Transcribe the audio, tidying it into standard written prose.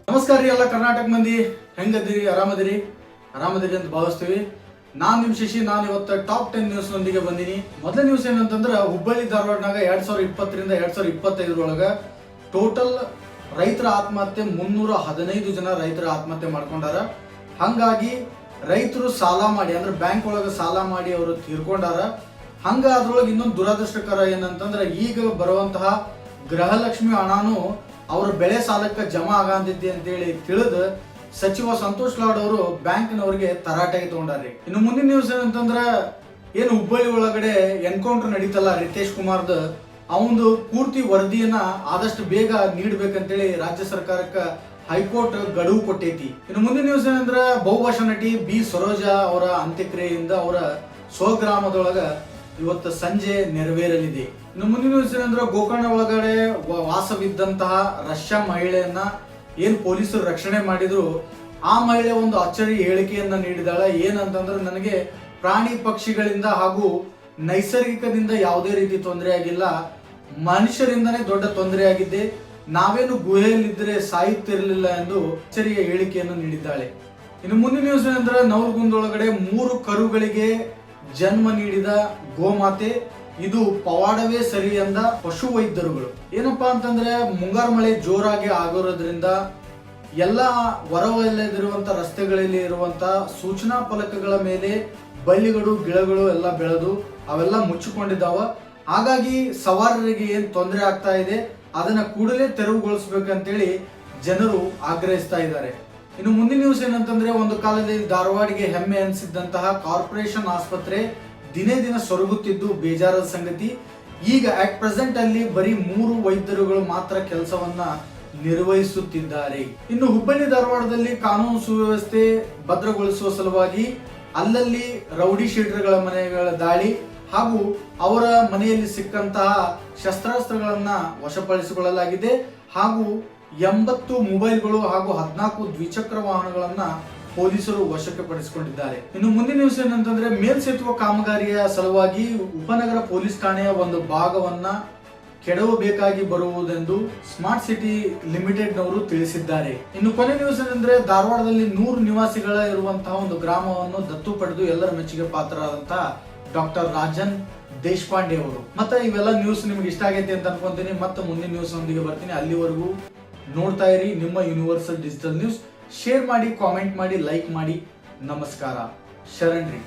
ನಮಸ್ಕಾರ ರೀ ಎಲ್ಲ ಕರ್ನಾಟಕ ಮಂದಿ ಹೆಂಗದಿರಿ ಆರಾಮದಿರಿ ಅಂತ ಭಾವಿಸ್ತೀವಿ. ನಾನು ನಿಮ್ಮ ಶಶಿ. ನಾನು ಇವತ್ತು ಟಾಪ್ 10 ನ್ಯೂಸ್ ನೊಂದಿಗೆ ಬಂದೀನಿ. ಮೊದಲ ನ್ಯೂಸ್ ಏನಂತಂದ್ರೆ ಹುಬ್ಬಳ್ಳಿ ಧಾರವಾಡನಾಗ 2020ರಿಂದ 2025 ಟೋಟಲ್ ರೈತರ ಆತ್ಮಹತ್ಯೆ 315 ಜನ ರೈತರ ಆತ್ಮಹತ್ಯೆ ಮಾಡ್ಕೊಂಡಾರ. ಹಂಗಾಗಿ ರೈತರು ಸಾಲ ಮಾಡಿ ಅಂದ್ರೆ ಬ್ಯಾಂಕ್ ಒಳಗೆ ಸಾಲ ಮಾಡಿ ಅವರು ತೀರ್ಕೊಂಡಾರ. ಅದ್ರೊಳಗೆ ಇನ್ನೊಂದು ದುರದೃಷ್ಟಕರ ಏನಂತಂದ್ರೆ ಈಗ ಬರುವಂತಹ ಗೃಹಲಕ್ಷ್ಮಿ ಹಣನು ಅವ್ರ ಬೆಳೆ ಸಾಲಕ್ಕೆ ಜಮಾ ಆಗಂತಿದ್ದೆ ಅಂತೇಳಿ ತಿಳಿದು ಸಚಿವ ಸಂತೋಷ್ ಲಾಡ್ ಅವರು ಬ್ಯಾಂಕ್ನವರಿಗೆ ತರಾಟೆಗೆ ತಗೊಂಡಾರ್ರಿ. ಇನ್ನು ಮುಂದಿನ ನ್ಯೂಸ್ ಏನಂತಂದ್ರ ಏನು ಹುಬ್ಬಳ್ಳಿ ಒಳಗಡೆ ಎನ್ಕೌಂಟರ್ ನಡೀತಲ್ಲ ರಿತೇಶ್ ಕುಮಾರ್ದ, ಅವಂದು ಪೂರ್ತಿ ವರದಿಯನ್ನ ಆದಷ್ಟು ಬೇಗ ನೀಡಬೇಕಂತೇಳಿ ರಾಜ್ಯ ಸರ್ಕಾರಕ್ಕೆ ಹೈಕೋರ್ಟ್ ಗಡುವು ಕೊಟ್ಟೈತಿ. ಇನ್ನು ಮುಂದಿನ ನ್ಯೂಸ್ ಏನಂದ್ರ ಬಹುಭಾಷಾ ನಟಿ ಬಿ ಸರೋಜಾ ಅವರ ಅಂತ್ಯಕ್ರಿಯೆಯಿಂದ ಅವರ ಸ್ವಗ್ರಾಮದೊಳಗ ಇವತ್ತು ಸಂಜೆ ನೆರವೇರಲಿದೆ. ಇನ್ನು ಮುಂದಿನ ನ್ಯೂಸ್ ಏನಂದ್ರೆ ಗೋಕರ್ಣ ಒಳಗಡೆ ವಾಸವಿದ್ದಂತಹ ರಷ್ಯಾ ಮಹಿಳೆಯನ್ನ ಏನ್ ಪೊಲೀಸರು ರಕ್ಷಣೆ ಮಾಡಿದ್ರು, ಆ ಮಹಿಳೆ ಒಂದು ಅಚ್ಚರಿ ಹೇಳಿಕೆಯನ್ನ ನೀಡಿದಾಳೆ. ಏನಂತಂದ್ರೆ ನನಗೆ ಪ್ರಾಣಿ ಪಕ್ಷಿಗಳಿಂದ ಹಾಗೂ ನೈಸರ್ಗಿಕದಿಂದ ಯಾವುದೇ ರೀತಿ ತೊಂದರೆ ಆಗಿಲ್ಲ, ಮನುಷ್ಯರಿಂದನೇ ದೊಡ್ಡ ತೊಂದರೆ ಆಗಿದ್ದೆ, ನಾವೇನು ಗುಹೆಯಲ್ಲಿದ್ದರೆ ಸಾಯುತ್ತಿರಲಿಲ್ಲ ಎಂದು ಅಚ್ಚರಿಯ ಹೇಳಿಕೆಯನ್ನು ನೀಡಿದ್ದಾಳೆ. ಇನ್ನು ಮುಂದಿನ ನ್ಯೂಸ್ ಏನಂದ್ರೆ ನವಲಗುಂದೊಳಗಡೆ 3 ಕರುಗಳಿಗೆ ಜನ್ಮ ನೀಡಿದ ಗೋಮಾತೆ, ಇದು ಪವಾಡವೇ ಸರಿ ಎಂದ ಪಶು ವೈದ್ಯರುಗಳು. ಏನಪ್ಪಾ ಅಂತಂದ್ರೆ ಮುಂಗಾರು ಮಳೆ ಜೋರಾಗಿ ಆಗಿರೋದ್ರಿಂದ ಎಲ್ಲ ಹೊರವಲಯದಿರುವಂತ ರಸ್ತೆಗಳಲ್ಲಿ ಇರುವಂತ ಸೂಚನಾ ಫಲಕಗಳ ಮೇಲೆ ಬಳ್ಳಿಗಳು ಗಿಡಗಳು ಎಲ್ಲ ಬೆಳೆದು ಅವೆಲ್ಲ ಮುಚ್ಚಿಕೊಂಡಿದ್ದಾವ. ಹಾಗಾಗಿ ಸವಾರರಿಗೆ ಏನ್ ತೊಂದರೆ ಆಗ್ತಾ ಇದೆ ಅದನ್ನ ಕೂಡಲೇ ತೆರವುಗೊಳಿಸ್ಬೇಕಂತೇಳಿ ಜನರು ಆಗ್ರಹಿಸ್ತಾ ಇದ್ದಾರೆ. ಇನ್ನು ಮುಂದಿನ ನ್ಯೂಸ್ ಏನಂತಂದ್ರೆ ಒಂದು ಕಾಲದಲ್ಲಿ ಧಾರವಾಡಿಗೆ ಹೆಮ್ಮೆ ಅನಿಸಿದ್ದಂತಹ ಕಾರ್ಪೊರೇಷನ್ ಆಸ್ಪತ್ರೆ ದಿನೇ ದಿನ ಸೊರಗುತ್ತಿದ್ದು ಬೇಜಾರದ ಸಂಗತಿ. ಈಗ ಅಟ್ ಪ್ರೆಸೆಂಟ್ ಅಲ್ಲಿ ಬರೀ 3 ವೈದ್ಯರುಗಳು ಮಾತ್ರ ಕೆಲಸವನ್ನ ನಿರ್ವಹಿಸುತ್ತಿದ್ದಾರೆ. ಇನ್ನು ಹುಬ್ಬಳ್ಳಿ ಧಾರವಾಡದಲ್ಲಿ ಕಾನೂನು ಸುವ್ಯವಸ್ಥೆ ಭದ್ರಗೊಳಿಸುವ ಸಲುವಾಗಿ ಅಲ್ಲಲ್ಲಿ ರೌಡಿ ಶೀಟರ್ಗಳ ಮನೆಗಳ ದಾಳಿ ಹಾಗೂ ಅವರ ಮನೆಯಲ್ಲಿ ಸಿಕ್ಕಂತಹ ಶಸ್ತ್ರಾಸ್ತ್ರಗಳನ್ನ ವಶಪಡಿಸಿಕೊಳ್ಳಲಾಗಿದೆ. ಹಾಗೂ 80 ಮೊಬೈಲ್ಗಳು ಹಾಗೂ 14 ದ್ವಿಚಕ್ರ ವಾಹನಗಳನ್ನ ಪೊಲೀಸರು ವಶಕ್ಕೆ ಪಡಿಸಿಕೊಂಡಿದ್ದಾರೆ. ಇನ್ನು ಮುಂದಿನ ನ್ಯೂಸ್ ಏನಂತಂದ್ರೆ ಮೇಲ್ಸೇತುವೆ ಕಾಮಗಾರಿಯ ಸಲುವಾಗಿ ಉಪನಗರ ಪೊಲೀಸ್ ಠಾಣೆಯ ಒಂದು ಭಾಗವನ್ನ ಕೆಡವಬೇಕಾಗಿ ಬರುವುದೆಂದು ಸ್ಮಾರ್ಟ್ ಸಿಟಿ ಲಿಮಿಟೆಡ್ ನವರು ತಿಳಿಸಿದ್ದಾರೆ. ಇನ್ನು ಕೊನೆ ನ್ಯೂಸ್ ಏನಂದ್ರೆ ಧಾರವಾಡದಲ್ಲಿ 100 ನಿವಾಸಿಗಳ ಇರುವಂತಹ ಒಂದು ಗ್ರಾಮವನ್ನು ದತ್ತು ಪಡೆದು ಎಲ್ಲರ ಮೆಚ್ಚುಗೆ ಪಾತ್ರರಾದಂತಹ ಡಾಕ್ಟರ್ ರಾಜನ್ ದೇಶಪಾಂಡೆ ಅವರು. ಮತ್ತೆ ಇವೆಲ್ಲ ನ್ಯೂಸ್ ನಿಮ್ಗೆ ಇಷ್ಟ ಆಗೈತೆ ಅಂತ ಅನ್ಕೊಂತೀನಿ. ಮತ್ತೆ ಮುಂದಿನ ನ್ಯೂಸ್ ನೊಂದಿಗೆ ಬರ್ತೀನಿ. ಅಲ್ಲಿವರೆಗೂ ನೋಡ್ತಾ ಇರಿ ನಿಮ್ಮ ಯೂನಿವರ್ಸಲ್ ಡಿಜಿಟಲ್ ನ್ಯೂಸ್. ಶೇರ್ ಮಾಡಿ, ಕಾಮೆಂಟ್ ಮಾಡಿ, ಲೈಕ್ ಮಾಡಿ. ನಮಸ್ಕಾರ. ಶರಣ್ರಿ.